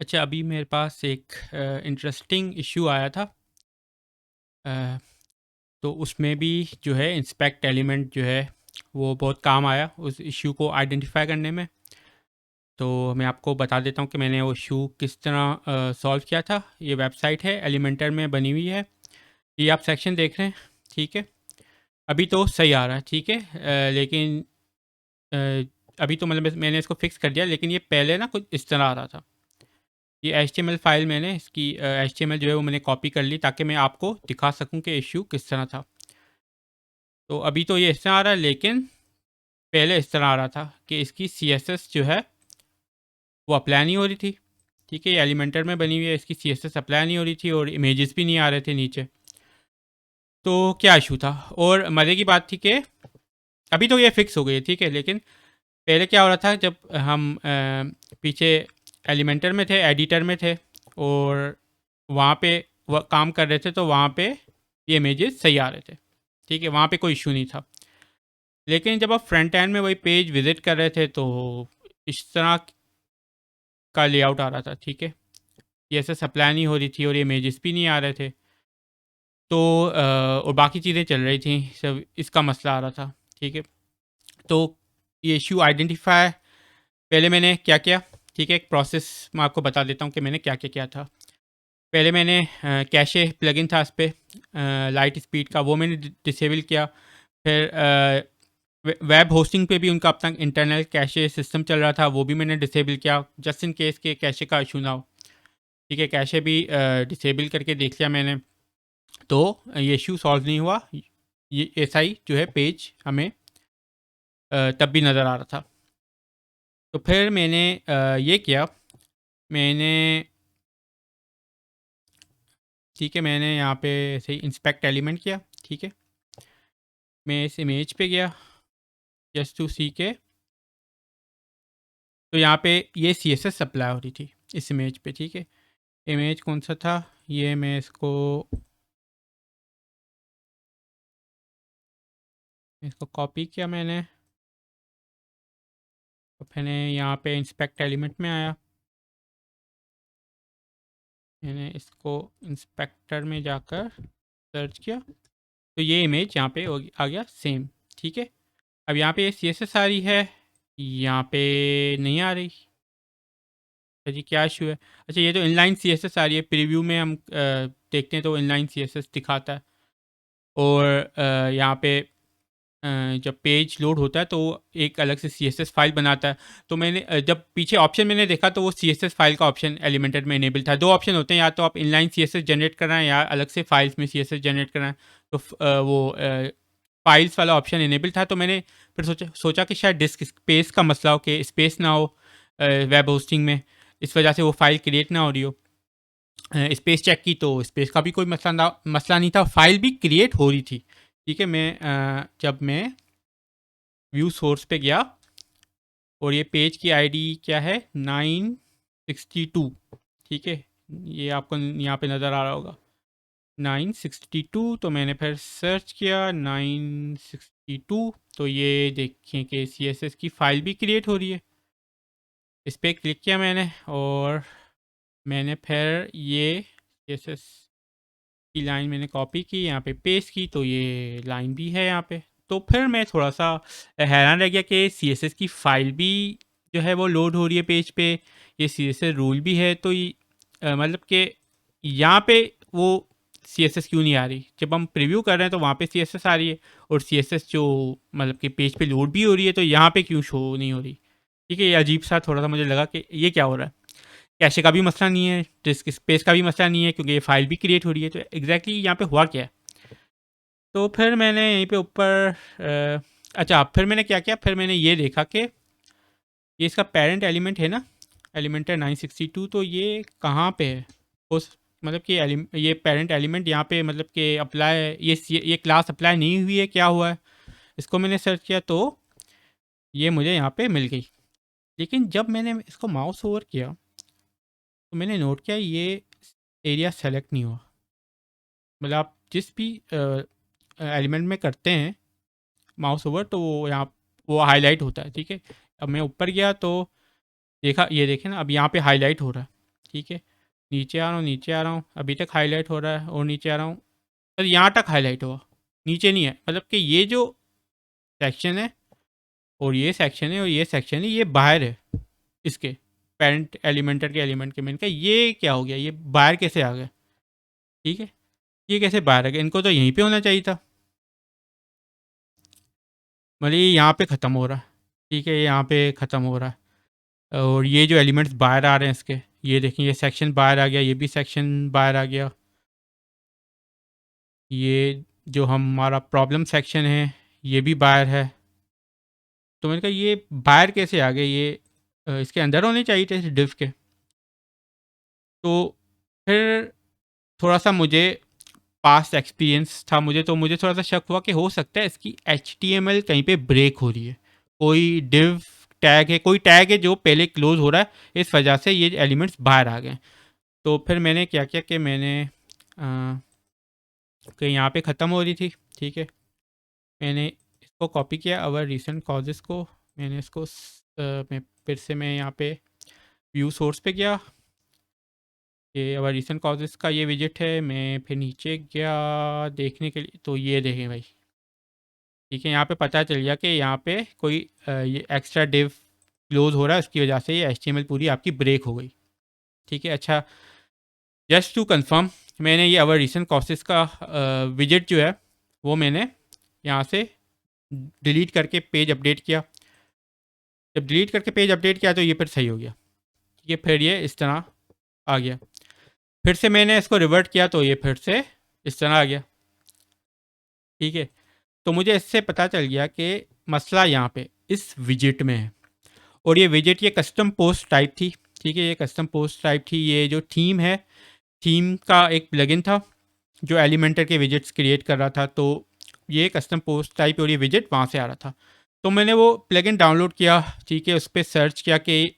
अच्छा, अभी मेरे पास एक इंटरेस्टिंग इश्यू आया था। अ, तो उसमें भी जो है इंस्पेक्ट एलिमेंट जो है वो बहुत काम आया उस इश्यू को आइडेंटिफाई करने में। तो मैं आपको बता देता हूँ कि मैंने वो इश्यू किस तरह सॉल्व किया था। ये वेबसाइट है, एलिमेंटर में बनी हुई है। ये आप सेक्शन देख रहे हैं, ठीक है। अभी तो सही आ रहा है, ठीक है। लेकिन अभी तो मतलब मैंने इसको फिक्स कर दिया, लेकिन ये पहले ना कुछ इस तरह आ रहा था। ये HTML फाइल मैंने इसकी HTML जो है वो मैंने कॉपी कर ली ताकि मैं आपको दिखा सकूं कि इश्यू किस तरह था। तो अभी तो ये इस तरह आ रहा है, लेकिन पहले इस तरह आ रहा था कि इसकी CSS जो है वो अप्लाई नहीं हो रही थी। ठीक है, ये एलिमेंटर में बनी हुई है, इसकी CSS अप्लाई नहीं हो रही थी और इमेजेस भी नहीं आ रहे थे नीचे। तो क्या इशू था? और मज़े की बात थी कि अभी तो ये फिक्स हो गई है, ठीक है। लेकिन पहले क्या हो रहा था, जब हम पीछे एलिमेंटर में थे, एडिटर में थे और वहाँ पे काम कर रहे थे, तो वहाँ पे ये इमेजेस सही आ रहे थे, ठीक है। वहाँ पे कोई इशू नहीं था। लेकिन जब आप फ्रंट एंड में वही पेज विजिट कर रहे थे तो इस तरह का लेआउट आ रहा था, ठीक है। ये ऐसे सप्लाई नहीं हो रही थी और ये इमेजेस भी नहीं आ रहे थे। तो और बाकी चीज़ें चल रही थी, सब इसका मसला आ रहा था, ठीक है। तो ये इशू आइडेंटिफाई पहले मैंने क्या किया, ठीक है। एक प्रोसेस मैं आपको बता देता हूँ कि मैंने क्या क्या किया था। पहले मैंने कैशे प्लगइन था इस पर, लाइट स्पीड का, वो मैंने डिसेबल किया। फिर वेब होस्टिंग पे भी उनका अपना इंटरनल कैशे सिस्टम चल रहा था, वो भी मैंने डिसेबल किया जस्ट इन केस के कैशे का इशू ना हो, ठीक है। कैशे भी डिसेबल करके देख लिया मैंने, तो ये इशू सॉल्व नहीं हुआ। ये ऐसा ही जो है पेज हमें तब भी नज़र आ रहा था। तो फिर मैंने ये किया, मैंने, ठीक है, मैंने यहाँ पे सही इंस्पेक्ट एलिमेंट किया, ठीक है। मैं इस इमेज पे गया जस्ट टू सी के, तो यहाँ पे ये CSS सप्लाई हो रही थी इस इमेज पे, ठीक है। इमेज कौन सा था, ये मैं इसको कॉपी किया मैंने। तो मैंने यहाँ पे इंस्पेक्ट एलिमेंट में आया, मैंने इसको इंस्पेक्टर में जाकर सर्च किया, तो ये इमेज यहाँ पे आ गया सेम, ठीक है। अब यहाँ पे ये CSS आ रही है, यहाँ पे नहीं आ रही। अच्छा जी, क्या इशू है? अच्छा, ये तो इनलाइन CSS आ रही है, प्रीव्यू में हम देखते हैं तो इनलाइन CSS दिखाता है। और यहाँ पे जब पेज लोड होता है तो एक अलग से CSS फाइल बनाता है। तो मैंने जब पीछे ऑप्शन मैंने देखा तो वो CSS फाइल का ऑप्शन एलिमेंटेड में इनेबल था। दो ऑप्शन होते हैं, या तो आप इनलाइन CSS जनरेट करना है या अलग से फाइल्स में CSS जनरेट करना है। तो वो फाइल्स वाला ऑप्शन इनेबल था। तो मैंने फिर सोचा कि शायद डिस्क स्पेस का मसला हो, कि स्पेस ना हो वेब होस्टिंग में, इस वजह से वो फाइल क्रिएट ना हो रही हो। स्पेस चेक की तो स्पेस का भी कोई मसला नहीं था, फाइल भी क्रिएट हो रही थी, ठीक है। जब मैं व्यू सोर्स पे गया और ये पेज की आईडी क्या है, 962, ठीक है। ये आपको यहाँ पे नज़र आ रहा होगा 962। तो मैंने फिर सर्च किया 962, तो ये देखें कि CSS की फ़ाइल भी क्रिएट हो रही है। इस पर क्लिक किया मैंने और मैंने फिर ये CSS की लाइन मैंने कॉपी की, यहाँ पे पेस्ट की, तो ये लाइन भी है यहाँ पे। तो फिर मैं थोड़ा सा हैरान रह गया कि CSS की फ़ाइल भी जो है वो लोड हो रही है पेज पे, ये CSS रूल भी है। तो मतलब कि यहाँ पे वो CSS क्यों नहीं आ रही? जब हम प्रीव्यू कर रहे हैं तो वहाँ पे CSS आ रही है, और CSS जो मतलब कि पेज पे लोड भी हो रही है, तो यहाँ पे क्यों शो नहीं हो रही? ठीक है, ये अजीब सा थोड़ा सा मुझे लगा कि ये क्या हो रहा है। कैशे का भी मसला नहीं है, डिस्क स्पेस का भी मसला नहीं है, क्योंकि ये फाइल भी क्रिएट हो रही है। तो एग्जैक्टली यहाँ पे हुआ क्या है? तो फिर मैंने यहीं पे ऊपर अच्छा, फिर मैंने क्या किया, फिर मैंने ये देखा कि ये इसका पेरेंट एलिमेंट है ना, एलिमेंट है 962, तो ये कहाँ पे है? उस मतलब कि ये पेरेंट एलिमेंट यहाँ पे मतलब कि अप्लाई, ये क्लास अप्लाई नहीं हुई है, क्या हुआ है? इसको मैंने सर्च किया तो ये मुझे यहाँ पे मिल गई। लेकिन जब मैंने इसको माउस ओवर किया तो मैंने नोट किया ये एरिया सेलेक्ट नहीं हुआ। मतलब आप जिस भी एलिमेंट में करते हैं माउस ओवर, तो वो यहाँ वो हाईलाइट होता है, ठीक है। अब मैं ऊपर गया तो देखा, ये देखें ना, अब यहाँ पे हाईलाइट हो रहा है, ठीक है, नीचे आ रहा हूँ, नीचे आ रहा हूँ, अभी तक हाईलाइट हो रहा है और नीचे आ रहा हूँ, पर यहाँ तक हाईलाइट हुआ, नीचे नहीं है। मतलब कि ये जो सेक्शन है और ये सेक्शन है और ये सेक्शन है, ये बाहर है इसके पेरेंट एलिमेंटर के एलिमेंट के। मैंने कहा ये क्या हो गया, ये बाहर कैसे आ गए? ठीक है, ये कैसे बाहर आ गए? इनको तो यहीं पे होना चाहिए था। मतलब ये यहाँ पे ख़त्म हो रहा है, ठीक है, ये यहाँ पे ख़त्म हो रहा है और ये जो एलिमेंट्स बाहर आ रहे हैं इसके, ये देखें, ये सेक्शन बाहर आ गया, ये भी सेक्शन बाहर आ गया, ये जो हमारा प्रॉब्लम सेक्शन है ये भी बाहर है। तो मैंने कहा ये बाहर कैसे आ गए, ये इसके अंदर होने चाहिए थे डिव के। तो फिर थोड़ा सा मुझे पास्ट एक्सपीरियंस था मुझे, तो मुझे थोड़ा सा शक हुआ कि हो सकता है इसकी HTML कहीं पे ब्रेक हो रही है, कोई डिव टैग है, कोई टैग है जो पहले क्लोज हो रहा है, इस वजह से ये एलिमेंट्स बाहर आ गए। तो फिर मैंने क्या किया कि मैंने कि यहाँ पे ख़त्म हो रही थी, ठीक है, मैंने इसको कॉपी किया अवर रिसेंट कॉजेज़ को, मैंने इसको मैं फिर से मैं यहाँ पे व्यू सोर्स पे गया, ये अवर रिसेंट कॉजेज़ का ये विजिट है। मैं फिर नीचे गया देखने के लिए, तो ये देखें भाई, ठीक है, यहाँ पे पता चल गया कि यहाँ पे कोई ये एक्स्ट्रा डिव क्लोज हो रहा है, उसकी वजह से ये HTML पूरी आपकी ब्रेक हो गई। ठीक है, अच्छा, जस्ट टू कंफर्म, मैंने ये अवर रिसेंट कॉसेस का विजिट जो है वो मैंने यहाँ से डिलीट करके पेज अपडेट किया। जब डिलीट करके पेज अपडेट किया तो ये फिर सही हो गया, ठीक है, फिर ये इस तरह आ गया। फिर से मैंने इसको रिवर्ट किया तो ये फिर से इस तरह आ गया, ठीक है। तो मुझे इससे पता चल गया कि मसला यहाँ पे इस विजिट में है, और ये विजिट ये कस्टम पोस्ट टाइप थी, ठीक है, ये कस्टम पोस्ट टाइप थी। ये जो थीम है, थीम का एक प्लगइन था जो एलिमेंटर के विजिट्स क्रिएट कर रहा था, तो ये कस्टम पोस्ट टाइप और ये विजिट वहाँ से आ रहा था। तो मैंने वो प्लगइन डाउनलोड किया, ठीक है, उस पर सर्च किया कि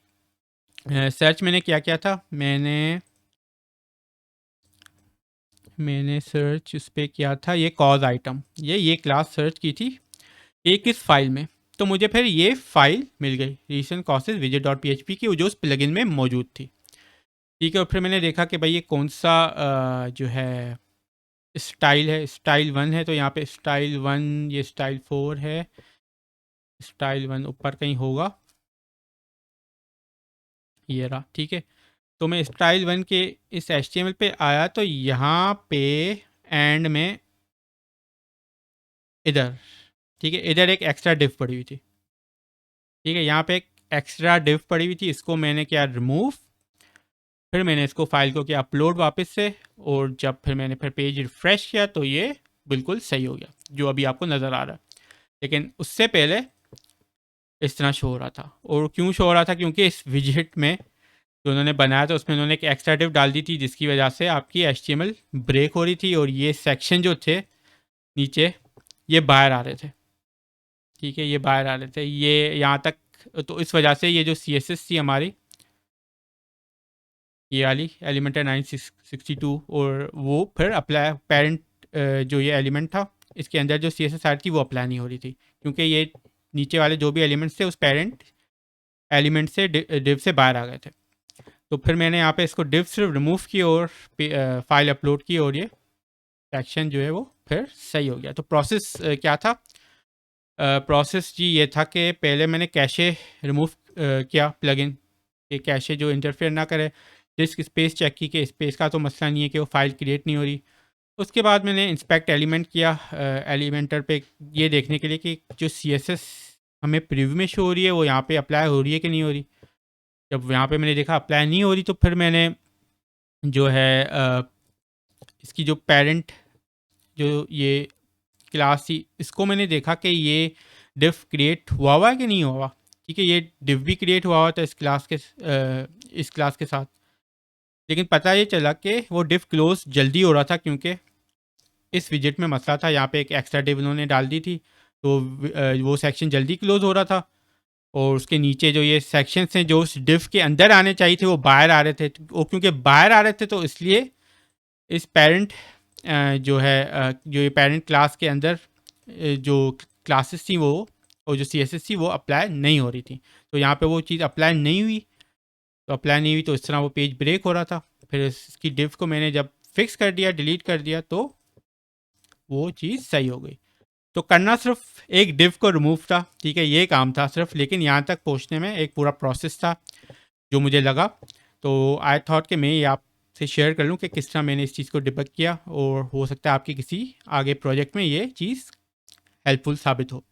सर्च मैंने क्या किया था, मैंने सर्च उस पर किया था ये कॉज आइटम, ये क्लास सर्च की थी एक इस फाइल में। तो मुझे फिर ये फाइल मिल गई recent causes visit dot PHP की, जो उस प्लगइन में मौजूद थी, ठीक है। और फिर मैंने देखा कि भाई ये कौन सा जो है स्टाइल है, स्टाइल 1 है, तो यहाँ पे स्टाइल 1, ये स्टाइल 4 है, स्टाइल 1 ऊपर कहीं होगा, ये रहा, ठीक है। तो मैं स्टाइल 1 के इस HTML पे आया, तो यहाँ पे एंड में इधर, ठीक है, इधर एक एक्स्ट्रा डिव पड़ी हुई थी, ठीक है, यहाँ पे एक एक्स्ट्रा डिव पड़ी हुई थी, इसको मैंने किया रिमूव। फिर मैंने इसको फाइल को किया अपलोड वापस से, और जब फिर मैंने फिर पेज रिफ़्रेश किया तो ये बिल्कुल सही हो गया जो अभी आपको नज़र आ रहा है। लेकिन उससे पहले इस तरह शो हो रहा था, और क्यों शो हो रहा था, क्योंकि इस विजिट में जो उन्होंने बनाया था उसमें उन्होंने एक एक्स्ट्रा डिव डाल दी थी, जिसकी वजह से आपकी HTML ब्रेक हो रही थी और ये सेक्शन जो थे नीचे ये बाहर आ रहे थे, ठीक है, ये बाहर आ रहे थे, ये यहाँ तक। तो इस वजह से ये जो CSS थी हमारी, ये वाली एलिमेंटर 962, और वो फिर अप्लाई पेरेंट जो ये एलिमेंट था इसके अंदर जो CSS थी वो अप्लाई नहीं हो रही थी, क्योंकि ये नीचे वाले जो भी एलिमेंट्स थे उस पेरेंट एलिमेंट से डिव से बाहर आ गए थे। तो फिर मैंने यहाँ पे इसको डिव सिर्फ रिमूव की और फाइल अपलोड की, और ये सेक्शन जो है वो फिर सही हो गया। तो प्रोसेस क्या था, प्रोसेस जी ये था कि पहले मैंने कैशे रिमूव किया प्लगइन, कि कैशे जो इंटरफेयर ना करे, डिस्क स्पेस चेक की कि स्पेस का तो मसला नहीं है कि वो फाइल क्रिएट नहीं हो रही। उसके बाद मैंने इंस्पेक्ट एलिमेंट किया एलिमेंटर पे, ये देखने के लिए कि जो CSS हमें प्रीव्यू में शो हो रही है वो यहाँ पे अप्लाई हो रही है कि नहीं हो रही। जब यहाँ पे मैंने देखा अप्लाई नहीं हो रही, तो फिर मैंने जो है इसकी जो पेरेंट जो ये क्लास थी इसको मैंने देखा कि ये डिव क्रिएट हुआ है कि नहीं हुआ। ठीक है, ये डिव भी क्रिएट हुआ था इस क्लास के साथ, लेकिन पता ये चला कि वो डिव क्लोज जल्दी हो रहा था, क्योंकि इस विजिट में मसला था, यहाँ पे एक एक्स्ट्रा डिव उन्होंने डाल दी थी, तो वो सेक्शन जल्दी क्लोज हो रहा था, और उसके नीचे जो ये सेक्शन हैं जो उस डिव के अंदर आने चाहिए थे वो बाहर आ रहे थे, वो क्योंकि बाहर आ रहे थे तो इसलिए इस पेरेंट जो है जो ये पेरेंट क्लास के अंदर जो क्लासेस थी वो और जो CSS थी वो अप्लाई नहीं हो रही थी, तो यहाँ पे वो चीज़ अप्लाई नहीं हुई। तो अप्लाई नहीं हुई तो इस तरह वो पेज ब्रेक हो रहा था। फिर इसकी डिव को मैंने जब फिक्स कर दिया, डिलीट कर दिया, तो वो चीज़ सही हो गई। तो करना सिर्फ एक डिव को रिमूव था, ठीक है, ये काम था सिर्फ, लेकिन यहाँ तक पहुँचने में एक पूरा प्रोसेस था जो मुझे लगा। तो आई थॉट कि मैं ये आपसे शेयर कर लूँ कि किस तरह मैंने इस चीज़ को डिबग किया, और हो सकता है आपके किसी आगे प्रोजेक्ट में ये चीज़ हेल्पफुल साबित हो।